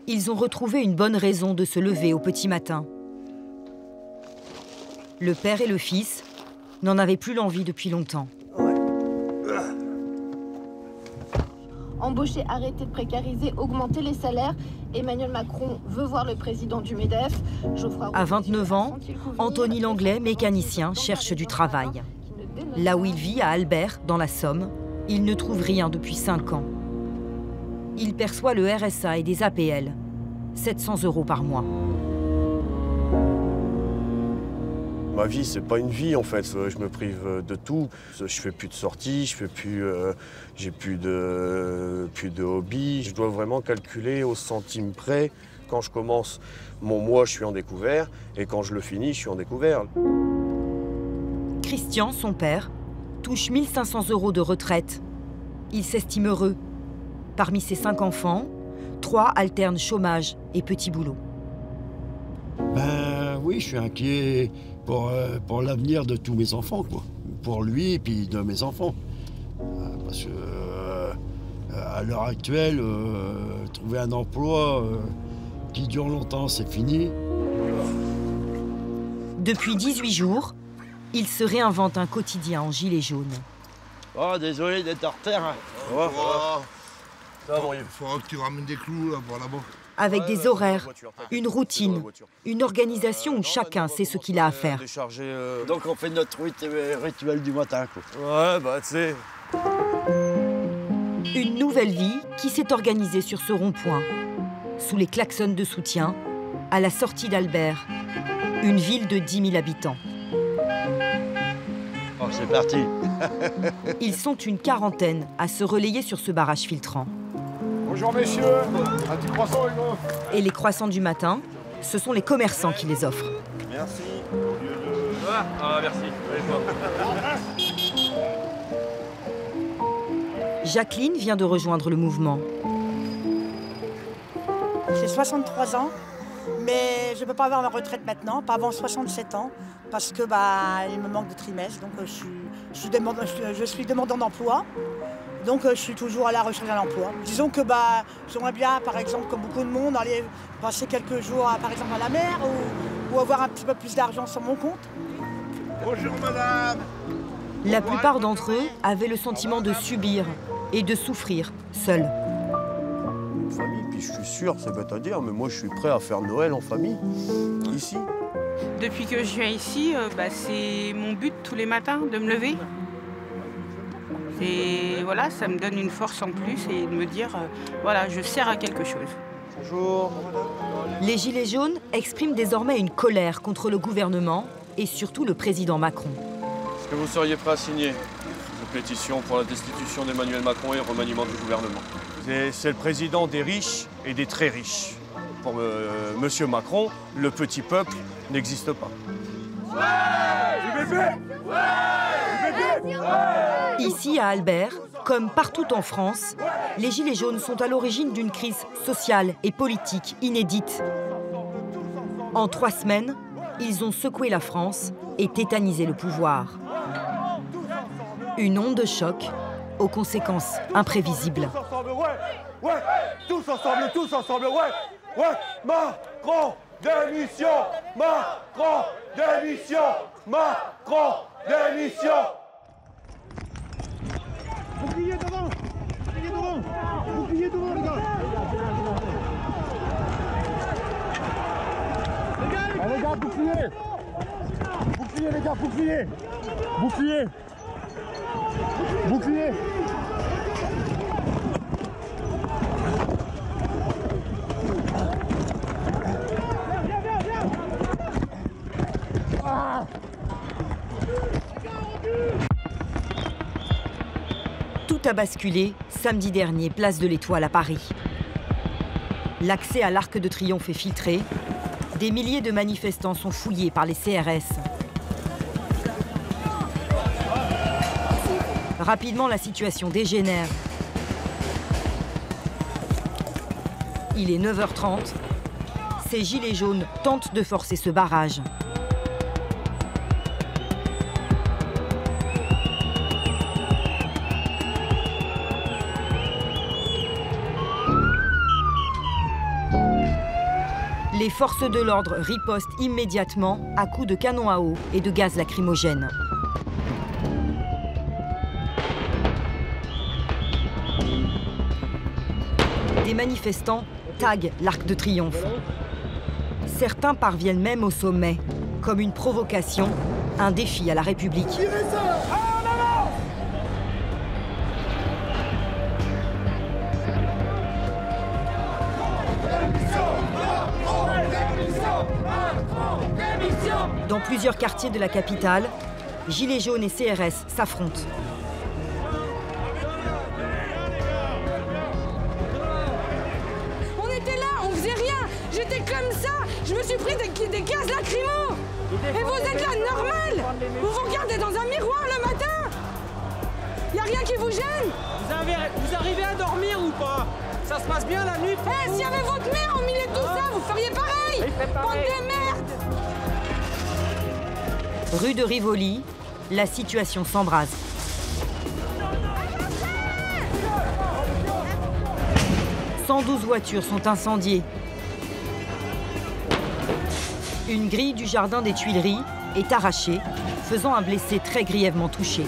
ils ont retrouvé une bonne raison de se lever au petit matin. Le père et le fils n'en avaient plus l'envie depuis longtemps. Embaucher, arrêter de précariser, augmenter les salaires. Emmanuel Macron veut voir le président du MEDEF. À 29 ans, Anthony Langlais, mécanicien, cherche du travail. Là où il vit, à Albert, dans la Somme, il ne trouve rien depuis 5 ans. Il perçoit le RSA et des APL, 700 € par mois. Ma vie, c'est pas une vie en fait. Je me prive de tout. Je fais plus de sorties, j'ai plus de hobby. Je dois vraiment calculer au centime près. Quand je commence mon mois, je suis en découvert, et quand je le finis, je suis en découvert. Christian, son père, touche 1 500 € de retraite. Il s'estime heureux. Parmi ses 5 enfants, 3 alternent chômage et petit boulot. Ben oui, je suis inquiet pour l'avenir de tous mes enfants, quoi. Pour lui et puis de mes enfants. Parce que à l'heure actuelle, trouver un emploi qui dure longtemps, c'est fini. Depuis 18 jours, il se réinvente un quotidien en gilet jaune. Oh, désolé d'être en retard. Il faudra que tu ramènes des clous là, pour là-bas. Avec des horaires, une routine, une organisation où chacun sait ce qu'il a à faire. Donc on fait notre rituel du matin, quoi. Ouais, bah tu sais. Une nouvelle vie qui s'est organisée sur ce rond-point, sous les klaxons de soutien, à la sortie d'Albert, une ville de 10 000 habitants. Oh, c'est parti. Ils sont une quarantaine à se relayer sur ce barrage filtrant. Bonjour messieurs, un petit croissant Hugo. Et les croissants du matin, ce sont les commerçants qui les offrent. Merci. Merci. Jacqueline vient de rejoindre le mouvement. J'ai 63 ans, mais je ne peux pas avoir ma retraite maintenant, pas avant 67 ans, parce que il me manque de trimestre, donc je suis demandant d'emploi. Donc je suis toujours à la recherche d'un emploi. Disons que j'aimerais bien, par exemple, comme beaucoup de monde, aller passer quelques jours, par exemple, à la mer ou avoir un petit peu plus d'argent sur mon compte. Bonjour madame. La plupart d'entre eux avaient le sentiment de subir et de souffrir seuls. Une famille, puis je suis sûr, c'est bête à dire, mais moi je suis prêt à faire Noël en famille, ici. Depuis que je viens ici, c'est mon but tous les matins de me lever. Et voilà, ça me donne une force en plus et de me dire, voilà, je sers à quelque chose. Bonjour. Les Gilets jaunes expriment désormais une colère contre le gouvernement et surtout le président Macron. Est-ce que vous seriez prêt à signer une pétition pour la destitution d'Emmanuel Macron et le remaniement du gouvernement? C'est le président des riches et des très riches. Pour Monsieur Macron, le petit peuple n'existe pas. Ici, à Albert, comme partout en France, les Gilets jaunes sont à l'origine d'une crise sociale et politique inédite. En 3 semaines, ils ont secoué la France et tétanisé le pouvoir. Une onde de choc aux conséquences imprévisibles. Tous ensemble, ouais, Macron, démission, Macron, démission, Macron, démission. Bouclier devant, les gars. Les gars, bouclier. Bouclier, les gars, bouclier. Tout a basculé samedi dernier, place de l'Étoile à Paris. L'accès à l'Arc de Triomphe est filtré. Des milliers de manifestants sont fouillés par les CRS. Rapidement, la situation dégénère. Il est 9h30. Ces gilets jaunes tentent de forcer ce barrage. Les forces de l'ordre ripostent immédiatement à coups de canon à eau et de gaz lacrymogène. Des manifestants taguent l'Arc de Triomphe. Certains parviennent même au sommet, comme une provocation, un défi à la République. Dans plusieurs quartiers de la capitale, Gilets jaunes et CRS s'affrontent. On était là, on faisait rien. J'étais comme ça. Je me suis pris des gaz lacrymaux. Et vous êtes là, normal. Vous vous regardez dans un miroir le matin. Y a rien qui vous gêne. Vous arrivez à dormir ou pas? Ça se passe bien la nuit? Eh, s'il y avait votre mère au milieu de tout ça, vous feriez pareil. Bande de merde. Rue de Rivoli, la situation s'embrase. « 112 voitures sont incendiées. Une grille du jardin des Tuileries est arrachée, faisant un blessé très grièvement touché.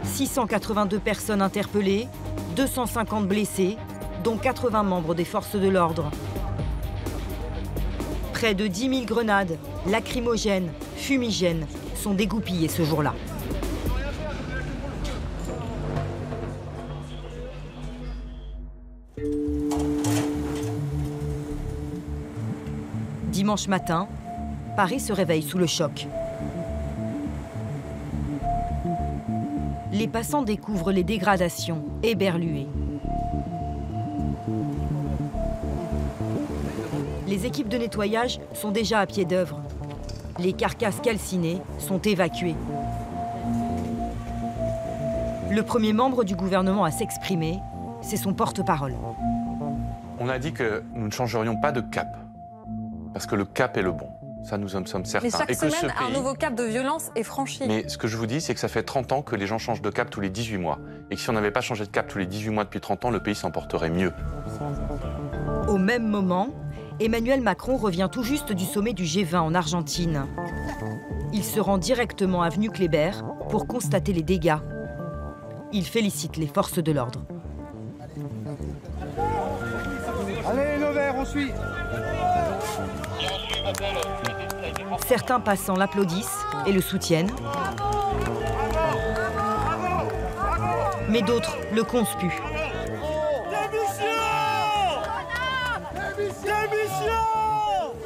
682 personnes interpellées, 250 blessés, dont 80 membres des forces de l'ordre. Près de 10 000 grenades, lacrymogènes, fumigènes sont dégoupillées ce jour-là. Dimanche matin, Paris se réveille sous le choc. Les passants découvrent les dégradations, éberlués. Les équipes de nettoyage sont déjà à pied d'œuvre. Les carcasses calcinées sont évacuées. Le premier membre du gouvernement à s'exprimer, c'est son porte-parole. On a dit que nous ne changerions pas de cap, parce que le cap est le bon. Ça, nous en sommes certains. Mais chaque semaine, un nouveau cap de violence est franchi. Mais ce que je vous dis, c'est que ça fait 30 ans que les gens changent de cap tous les 18 mois. Et que si on n'avait pas changé de cap tous les 18 mois depuis 30 ans, le pays s'en porterait mieux. Au même moment, Emmanuel Macron revient tout juste du sommet du G20 en Argentine. Il se rend directement avenue Kléber pour constater les dégâts. Il félicite les forces de l'ordre. Allez, le vert, on suit. Certains passants l'applaudissent et le soutiennent. Mais d'autres le conspuent.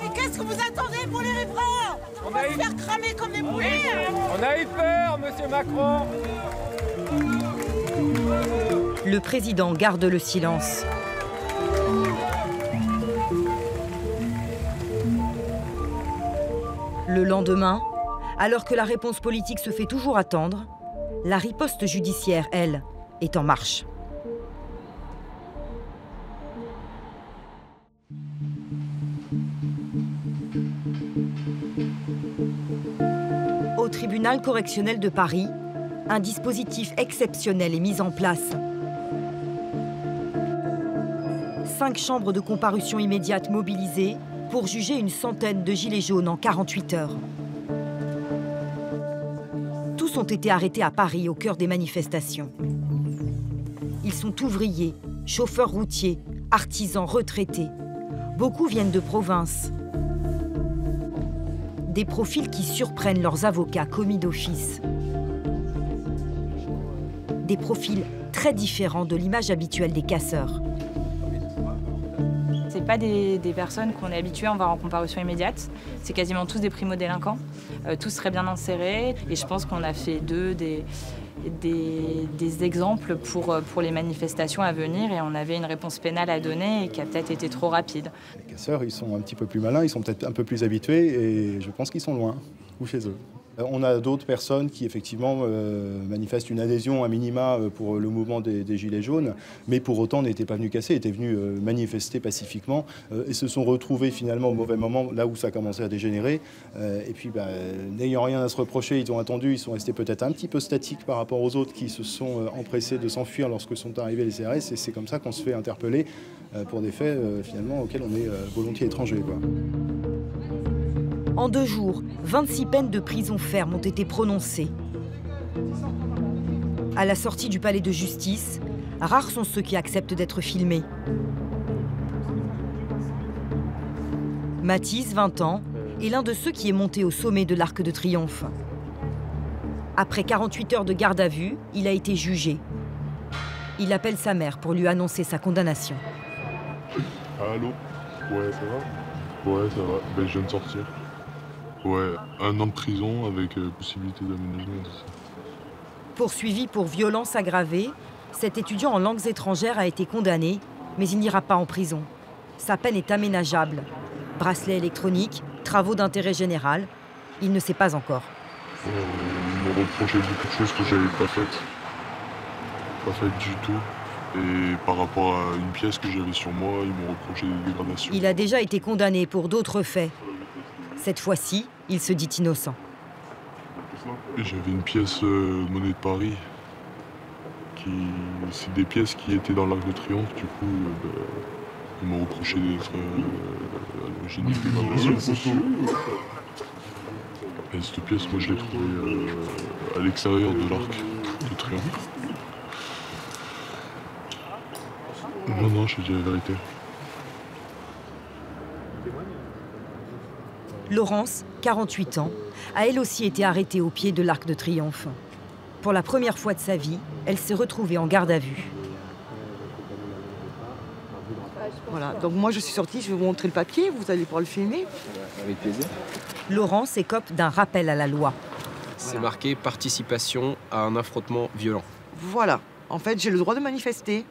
Mais qu'est-ce que vous attendez pour les riverains? On va se faire cramer comme des poulets. On a eu peur, monsieur Macron. Le président garde le silence. Le lendemain, alors que la réponse politique se fait toujours attendre, la riposte judiciaire, elle, est en marche. Au tribunal correctionnel de Paris, un dispositif exceptionnel est mis en place. 5 chambres de comparution immédiate mobilisées pour juger une centaine de gilets jaunes en 48 heures. Tous ont été arrêtés à Paris, au cœur des manifestations. Ils sont ouvriers, chauffeurs routiers, artisans, retraités. Beaucoup viennent de province. Des profils qui surprennent leurs avocats commis d'office. Des profils très différents de l'image habituelle des casseurs. C'est pas des personnes qu'on est habitué à voir en comparution immédiate. C'est quasiment tous des primo-délinquants, tous très bien insérés. Et je pense qu'on a fait d'eux des exemples pour les manifestations à venir. Et on avait une réponse pénale à donner et qui a peut-être été trop rapide. Les casseurs, ils sont un petit peu plus malins, ils sont peut-être un peu plus habitués et je pense qu'ils sont loin, ou chez eux. On a d'autres personnes qui effectivement manifestent une adhésion à minima pour le mouvement des Gilets jaunes, mais pour autant n'étaient pas venus casser, étaient venus manifester pacifiquement et se sont retrouvés finalement au mauvais moment, là où ça a commencé à dégénérer. Et puis n'ayant rien à se reprocher, ils ont attendu, ils sont restés peut-être un petit peu statiques par rapport aux autres qui se sont empressés de s'enfuir lorsque sont arrivés les CRS, et c'est comme ça qu'on se fait interpeller pour des faits finalement auxquels on est volontiers étranger, quoi. En 2 jours, 26 peines de prison ferme ont été prononcées. À la sortie du palais de justice, rares sont ceux qui acceptent d'être filmés. Mathis, 20 ans, est l'un de ceux qui est monté au sommet de l'Arc de Triomphe. Après 48 heures de garde à vue, il a été jugé. Il appelle sa mère pour lui annoncer sa condamnation. Allô? Ouais, ça va? Ouais, ça va. Ben, je viens de sortir. Ouais, 1 an de prison avec possibilité d'aménagement. Poursuivi pour violence aggravée, cet étudiant en langues étrangères a été condamné, mais il n'ira pas en prison. Sa peine est aménageable. Bracelet électronique, travaux d'intérêt général, il ne sait pas encore. Ils me reprochaient beaucoup de choses que j'avais pas faites. Pas faites du tout. Et par rapport à une pièce que j'avais sur moi, ils m'ont reproché des dégradations. Il a déjà été condamné pour d'autres faits. Cette fois-ci, il se dit innocent. Et j'avais une pièce monnaie de Paris. C'est des pièces qui étaient dans l'Arc de Triomphe, du coup, ils m'ont reproché d'être à l'origine des dégradations. Et cette pièce, moi, je l'ai trouvée à l'extérieur de l'Arc de Triomphe. Non, je dis la vérité. Laurence, 48 ans, a elle aussi été arrêtée au pied de l'Arc de Triomphe. Pour la première fois de sa vie, elle s'est retrouvée en garde à vue. Voilà, donc moi je suis sortie, je vais vous montrer le papier, vous allez pouvoir le filmer. Avec plaisir. Laurence écope d'un rappel à la loi. C'est marqué participation à un affrontement violent. Voilà, en fait j'ai le droit de manifester,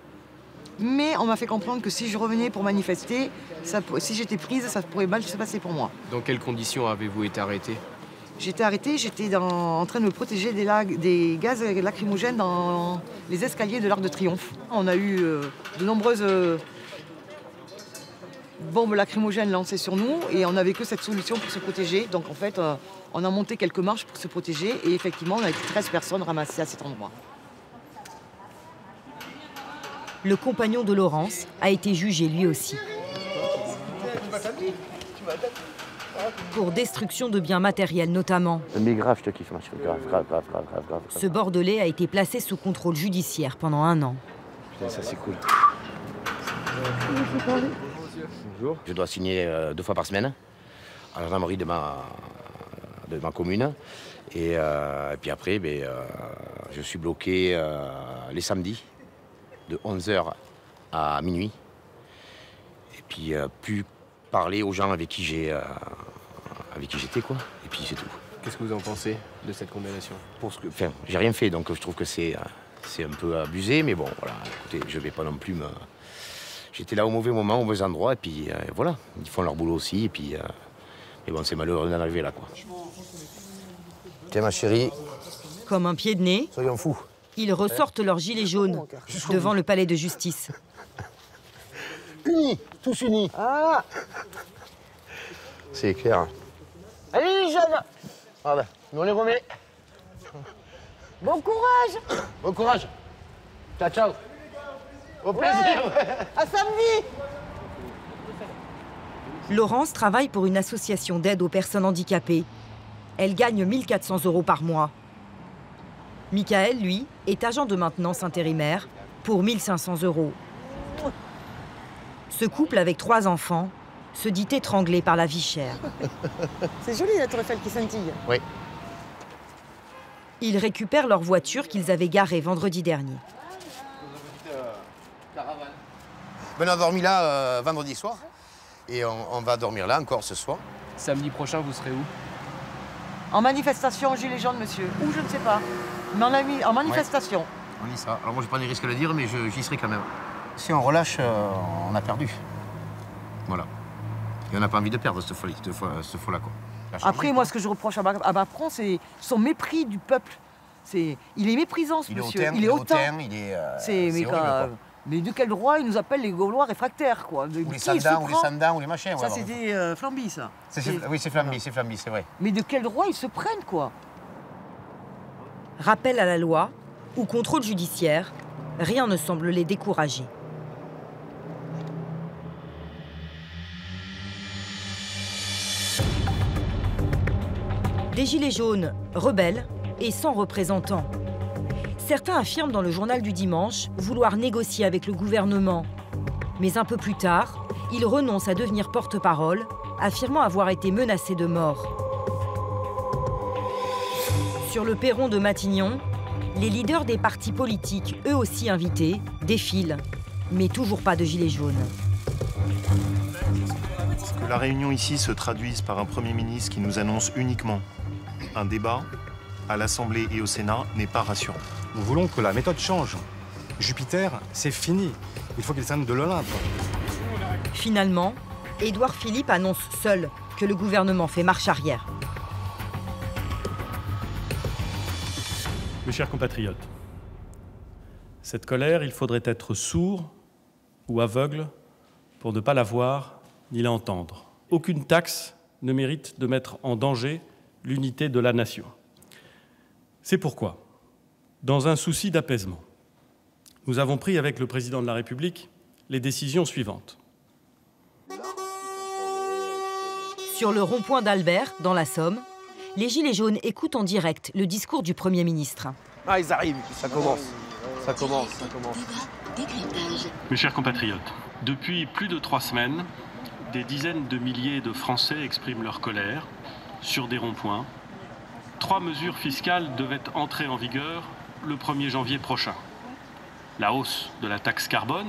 mais on m'a fait comprendre que si je revenais pour manifester, si j'étais prise, ça pourrait mal se passer pour moi. Dans quelles conditions avez-vous été arrêtée? J'étais arrêtée, en train de me protéger des gaz lacrymogènes dans les escaliers de l'Arc de Triomphe. On a eu de nombreuses bombes lacrymogènes lancées sur nous et on n'avait que cette solution pour se protéger. Donc en fait, on a monté quelques marches pour se protéger et effectivement, on a été 13 personnes ramassées à cet endroit. Le compagnon de Laurence a été jugé lui aussi. Pour destruction de biens matériels notamment. Mais grave, je te kiffe, grave. Ce Bordelais a été placé sous contrôle judiciaire pendant 1 an. Putain, ça c'est cool. Bonjour. Je dois signer 2 fois par semaine à la gendarmerie de ma commune. Et puis après, je suis bloqué les samedis de 11h à minuit. Et puis plus parler aux gens avec qui j'étais, quoi. Et puis c'est tout. Qu'est-ce que vous en pensez de cette condamnation? Enfin, j'ai rien fait, donc je trouve que c'est un peu abusé, mais bon, voilà, écoutez, je vais pas non plus me... J'étais là au mauvais moment, au mauvais endroit, et puis voilà, ils font leur boulot aussi, et puis... Mais bon, c'est malheureux d'en arriver là, quoi. Tiens, ma chérie. Comme un pied de nez, soyons fous. Ils ressortent leurs gilets jaunes devant le palais de justice. Unis, tous unis. Ah. C'est clair. Allez les jeunes. Ah ben, nous on les remet. Bon courage. Bon courage. Ciao, ciao. Au plaisir. À samedi. Laurence travaille pour une association d'aide aux personnes handicapées. Elle gagne 1 400 € par mois. Michael, lui, est agent de maintenance intérimaire pour 1 500 €. Ce couple avec 3 enfants se dit étranglé par la vie chère. C'est joli la tour Eiffel qui scintille. Oui. Ils récupèrent leur voiture qu'ils avaient garée vendredi dernier. On a dormi là vendredi soir et on va dormir là encore ce soir. Samedi prochain, vous serez où? En manifestation Gilets jaunes, monsieur. Ou je ne sais pas. Mais on a mis en manifestation. Ouais. On y sera. Alors moi, je prends des risques à le dire, mais j'y serai quand même. Si on relâche, on a perdu. Voilà. Et on n'a pas envie de perdre cette fois-là, quoi. Après, moi, ce que je reproche à Macron, c'est son mépris du peuple. Il est méprisant, ce monsieur. Il est hautain. Mais de quel droit il nous appelle les Gaulois réfractaires, quoi? Ou les Sandins, ou les machins. Ça, c'était Flamby, ça. Oui, c'est Flamby, c'est vrai. Mais de quel droit ils se prennent, quoi? Rappel à la loi ou contrôle judiciaire, rien ne semble les décourager. Des gilets jaunes rebelles et sans représentants. Certains affirment dans le journal du dimanche vouloir négocier avec le gouvernement. Mais un peu plus tard, ils renoncent à devenir porte-parole, affirmant avoir été menacés de mort. Sur le perron de Matignon, les leaders des partis politiques, eux aussi invités, défilent. Mais toujours pas de gilets jaunes. Que la réunion ici se traduise par un Premier ministre qui nous annonce uniquement un débat à l'Assemblée et au Sénat n'est pas rassurant. Nous voulons que la méthode change. Jupiter, c'est fini. Il faut qu'il descende de l'Olympe. Finalement, Édouard Philippe annonce seul que le gouvernement fait marche arrière. Mes chers compatriotes, cette colère, il faudrait être sourd ou aveugle pour ne pas la voir ni la entendre. Aucune taxe ne mérite de mettre en danger l'unité de la nation. C'est pourquoi, dans un souci d'apaisement, nous avons pris avec le président de la République les décisions suivantes. Sur le rond-point d'Albert, dans la Somme, les Gilets jaunes écoutent en direct le discours du Premier ministre. Ah, ils arrivent, ça commence. Ça commence. Mes chers compatriotes, depuis plus de 3 semaines, des dizaines de milliers de Français expriment leur colère sur des ronds-points. 3 mesures fiscales devaient entrer en vigueur le 1er janvier prochain. La hausse de la taxe carbone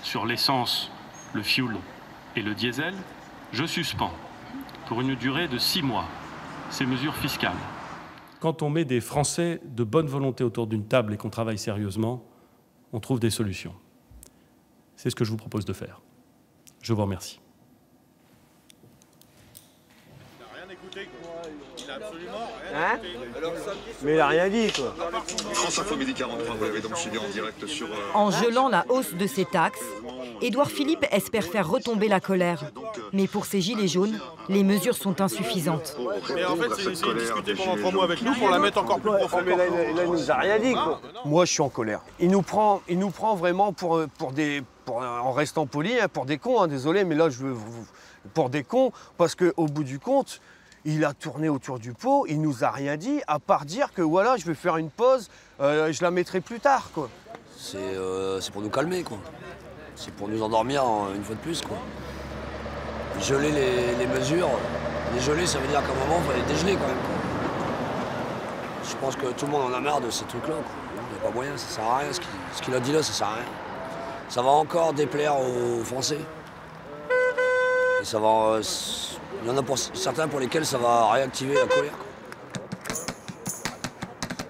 sur l'essence, le fioul et le diesel. Je suspends pour une durée de 6 mois ces mesures fiscales. Quand on met des Français de bonne volonté autour d'une table et qu'on travaille sérieusement, on trouve des solutions. C'est ce que je vous propose de faire. Je vous remercie. Hein? Mais il a rien dit, quoi. France Info Midi 43, vous l'avez donc suivi en direct sur... En gelant la hausse de ces taxes, Édouard Philippe espère faire retomber la colère. Mais pour ces gilets jaunes, les mesures sont insuffisantes. Mais en fait, c'est essayer de discuter pendant 3 mois avec nous pour la mettre encore plus profond. Mais là, il nous a rien dit, quoi. Moi, je suis en colère. Il nous prend vraiment en restant poli, hein, pour des cons, hein, désolé, mais là, pour des cons, parce qu'au bout du compte, il a tourné autour du pot, il nous a rien dit, à part dire que voilà, je vais faire une pause, je la mettrai plus tard, quoi. C'est pour nous calmer, quoi. C'est pour nous endormir une fois de plus, quoi. Geler les mesures, les geler, ça veut dire qu'à un moment, il fallait dégeler quand même, quoi. Je pense que tout le monde en a marre de ces trucs-là, quoi. Il n'y a pas moyen, ça sert à rien. Ce qu'il a dit là, ça sert à rien. Ça va encore déplaire aux Français. Et ça va... Il y en a pour certains pour lesquels ça va réactiver la colère, quoi.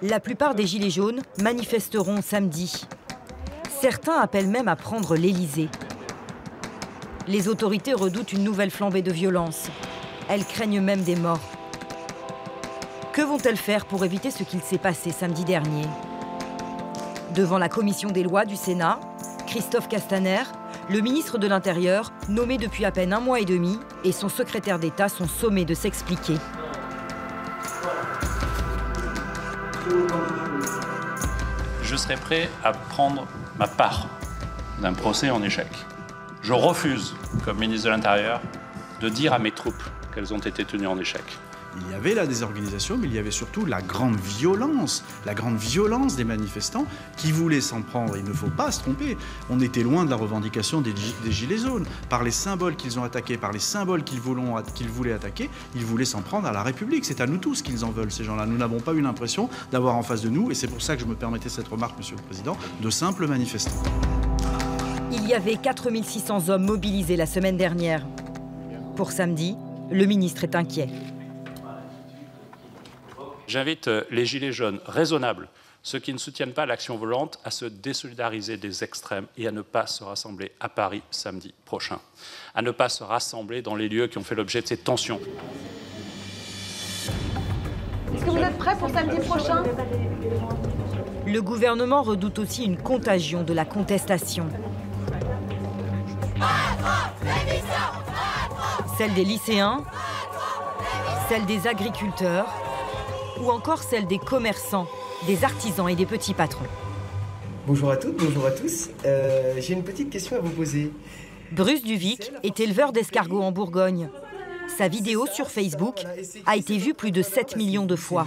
La plupart des Gilets jaunes manifesteront samedi. Certains appellent même à prendre l'Élysée. Les autorités redoutent une nouvelle flambée de violence. Elles craignent même des morts. Que vont-elles faire pour éviter ce qu'il s'est passé samedi dernier? Devant la commission des lois du Sénat, Christophe Castaner, le ministre de l'Intérieur, nommé depuis à peine 1 mois et demi, et son secrétaire d'État sont sommés de s'expliquer. Je serai prêt à prendre ma part d'un procès en échec. Je refuse, comme ministre de l'Intérieur, de dire à mes troupes qu'elles ont été tenues en échec. Il y avait la désorganisation, mais il y avait surtout la grande violence des manifestants qui voulaient s'en prendre. Il ne faut pas se tromper. On était loin de la revendication des Gilets jaunes. Par les symboles qu'ils ont attaqués, par les symboles qu'ils voulaient attaquer, ils voulaient s'en prendre à la République. C'est à nous tous qu'ils en veulent, ces gens-là. Nous n'avons pas eu l'impression d'avoir en face de nous, et c'est pour ça que je me permettais cette remarque, Monsieur le Président, de simples manifestants. Il y avait 4600 hommes mobilisés la semaine dernière. Pour samedi, le ministre est inquiet. J'invite les Gilets jaunes raisonnables, ceux qui ne soutiennent pas l'action violente, à se désolidariser des extrêmes et à ne pas se rassembler à Paris samedi prochain. À ne pas se rassembler dans les lieux qui ont fait l'objet de ces tensions. Est-ce que vous êtes prêts pour samedi prochain? Le gouvernement redoute aussi une contagion de la contestation. Celle des lycéens, celle des agriculteurs, ou encore celle des commerçants, des artisans et des petits patrons. Bonjour à toutes, bonjour à tous. J'ai une petite question à vous poser. Bruce Duvic est éleveur d'escargots en Bourgogne. Sa vidéo sur Facebook a été vue plus de 7 millions de fois.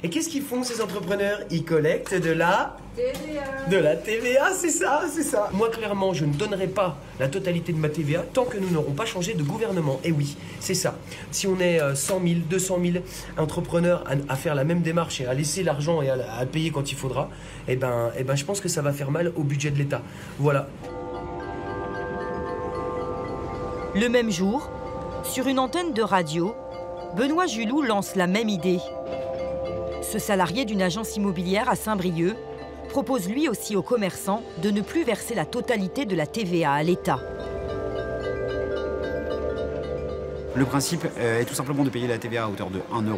Et qu'est-ce qu'ils font ces entrepreneurs? Ils collectent de la TVA. De la TVA, c'est ça, c'est ça. Moi, clairement, je ne donnerai pas la totalité de ma TVA tant que nous n'aurons pas changé de gouvernement. Et oui, c'est ça. Si on est 100 000, 200 000 entrepreneurs à faire la même démarche et à laisser l'argent et à payer quand il faudra, eh ben, je pense que ça va faire mal au budget de l'État. Voilà. Le même jour, sur une antenne de radio, Benoît Juloux lance la même idée. Ce salarié d'une agence immobilière à Saint-Brieuc propose lui aussi aux commerçants de ne plus verser la totalité de la TVA à l'État. Le principe est tout simplement de payer la TVA à hauteur de 1 €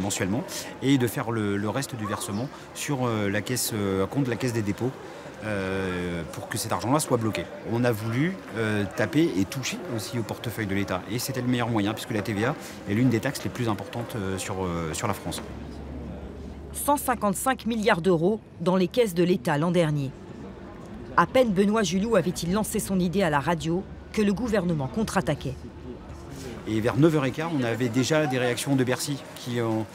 mensuellement et de faire le reste du versement sur la caisse, compte de la Caisse des dépôts pour que cet argent-là soit bloqué. On a voulu taper et toucher aussi au portefeuille de l'État et c'était le meilleur moyen puisque la TVA est l'une des taxes les plus importantes sur la France. 155 milliards d'euros dans les caisses de l'État l'an dernier. À peine Benoît Juloux avait-il lancé son idée à la radio que le gouvernement contre-attaquait. Et vers 9h15, on avait déjà des réactions de Bercy qui ont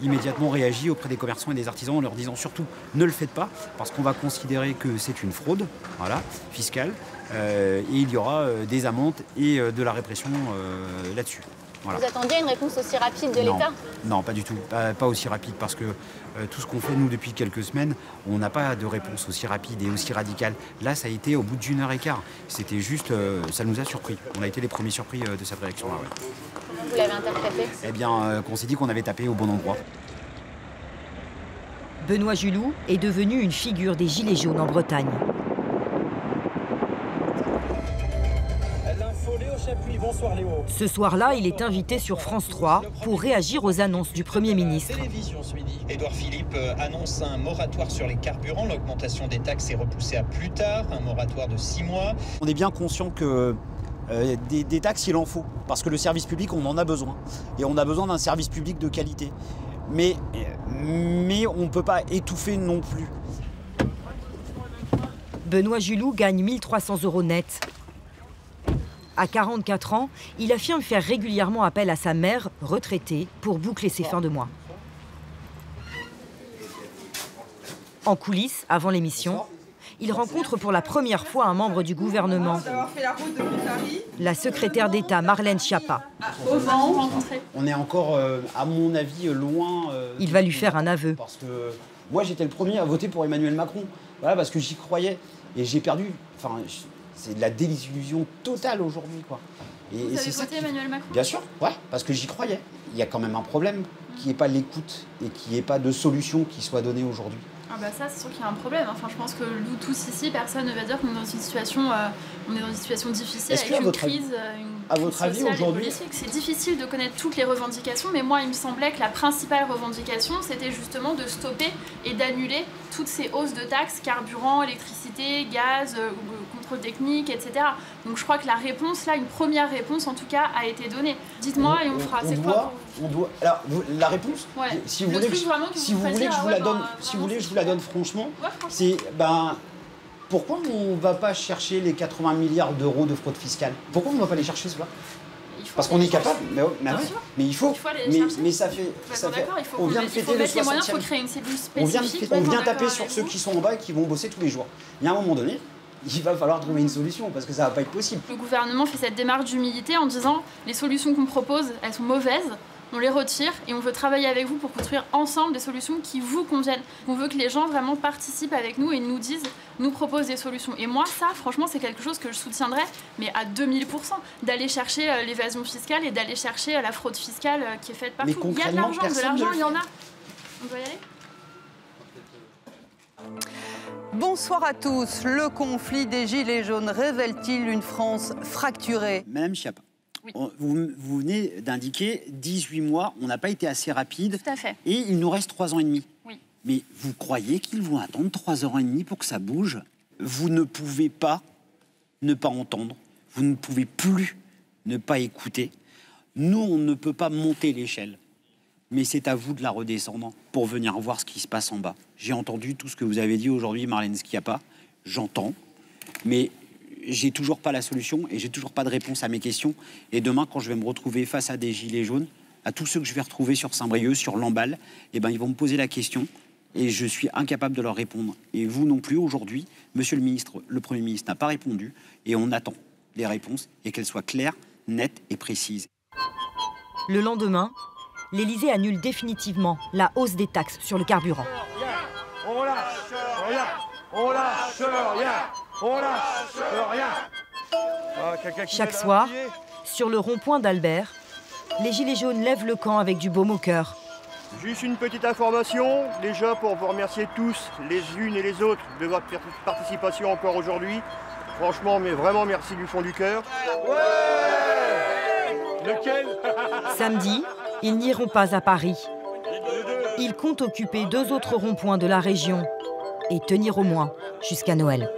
immédiatement réagi auprès des commerçants et des artisans en leur disant surtout ne le faites pas parce qu'on va considérer que c'est une fraude fiscale et il y aura des amendes et de la répression là-dessus. Voilà. Vous attendiez une réponse aussi rapide de l'État? Non, pas du tout. Pas aussi rapide parce que tout ce qu'on fait, nous, depuis quelques semaines, on n'a pas de réponse aussi rapide et aussi radicale. Là, ça a été au bout d'1h15. C'était juste, ça nous a surpris. On a été les premiers surpris de cette réaction-là. Ouais. Vous l'avez interprété? Eh bien, qu'on s'est dit qu'on avait tapé au bon endroit. Benoît Juloux est devenu une figure des Gilets jaunes en Bretagne. Bonsoir Léo. Ce soir-là, il est invité sur France 3 pour réagir aux annonces du Premier ministre. Édouard Philippe annonce un moratoire sur les carburants. L'augmentation des taxes est repoussée à plus tard, un moratoire de 6 mois. On est bien conscient que des taxes, il en faut, parce que le service public, on en a besoin. Et on a besoin d'un service public de qualité. Mais on ne peut pas étouffer non plus. Benoît Juloux gagne 1 300 € net. À 44 ans, il affirme faire régulièrement appel à sa mère, retraitée, pour boucler ses fins de mois. En coulisses, avant l'émission, il rencontre pour la première fois un membre du gouvernement, la secrétaire d'État Marlène Schiappa. On est encore, à mon avis, loin... Il va lui faire un aveu. Parce que moi, j'étais le premier à voter pour Emmanuel Macron. Voilà, parce que j'y croyais. Et j'ai perdu... Enfin, c'est de la désillusion totale aujourd'hui, quoi. Vous avez voté Emmanuel Macron? Bien sûr, ouais, parce que j'y croyais. Il y a quand même un problème, qu'il n'y ait pas l'écoute et qu'il n'y ait pas de solution qui soit donnée aujourd'hui. Ah bah ça, c'est sûr qu'il y a un problème. Enfin, je pense que nous tous ici, personne ne va dire qu'on est dans une situation, difficile avec une crise, à votre avis aujourd'hui, c'est difficile de connaître toutes les revendications, mais moi, il me semblait que la principale revendication, c'était justement de stopper et d'annuler toutes ces hausses de taxes, carburant, électricité, gaz, contrôle technique, etc. Donc je crois que la réponse, là, une première réponse en tout cas, a été donnée. Dites-moi et on fera. C'est quoi on doit. Alors la réponse, ouais. Si vous voulez que je vous la donne franchement, c'est pourquoi on ne va pas chercher les 80 milliards d'euros de fraude fiscale? Pourquoi on ne va pas les chercher cela? Parce qu'on est capable, mais il faut. Mais ça fait. On vient de fêter le 60e. On vient taper sur ceux qui sont en bas et qui vont bosser tous les jours. Il y a un moment donné, il va falloir trouver une solution parce que ça ne va pas être possible. Le gouvernement fait cette démarche d'humilité en disant les solutions qu'on propose, elles sont mauvaises. On les retire et on veut travailler avec vous pour construire ensemble des solutions qui vous conviennent. On veut que les gens vraiment participent avec nous et nous disent, nous proposent des solutions. Et moi, ça, franchement, c'est quelque chose que je soutiendrais, mais à 2000%, d'aller chercher l'évasion fiscale et d'aller chercher la fraude fiscale qui est faite partout. Il y a de l'argent, il y en a. On doit y aller ? Bonsoir à tous. Le conflit des Gilets jaunes révèle-t-il une France fracturée? Madame Schiappa. Oui. Vous venez d'indiquer 18 mois, on n'a pas été assez rapide. Tout à fait. Et il nous reste 3 ans et demi. Oui. Mais vous croyez qu'ils vont attendre 3 ans et demi pour que ça bouge? Vous ne pouvez pas ne pas entendre. Vous ne pouvez plus ne pas écouter. Nous, on ne peut pas monter l'échelle. Mais c'est à vous de la redescendre pour venir voir ce qui se passe en bas. J'ai entendu tout ce que vous avez dit aujourd'hui, Marlène Schiappa. J'entends. Mais j'ai toujours pas la solution et j'ai toujours pas de réponse à mes questions. Et demain, quand je vais me retrouver face à des gilets jaunes, à tous ceux que je vais retrouver sur Saint-Brieuc, sur Lamballe, eh ben, ils vont me poser la question et je suis incapable de leur répondre. Et vous non plus, aujourd'hui, monsieur le ministre, le Premier ministre n'a pas répondu et on attend des réponses et qu'elles soient claires, nettes et précises. Le lendemain, l'Élysée annule définitivement la hausse des taxes sur le carburant. On lâche rien, on lâche rien, on lâche rien. Chaque soir, sur le rond-point d'Albert, les Gilets jaunes lèvent le camp avec du baume au cœur. Juste une petite information, déjà pour vous remercier tous, les unes et les autres, de votre participation encore aujourd'hui. Franchement, mais vraiment merci du fond du cœur. Ouais. Lequel? Samedi, ils n'iront pas à Paris. Ils comptent occuper 2 autres ronds-points de la région et tenir au moins jusqu'à Noël.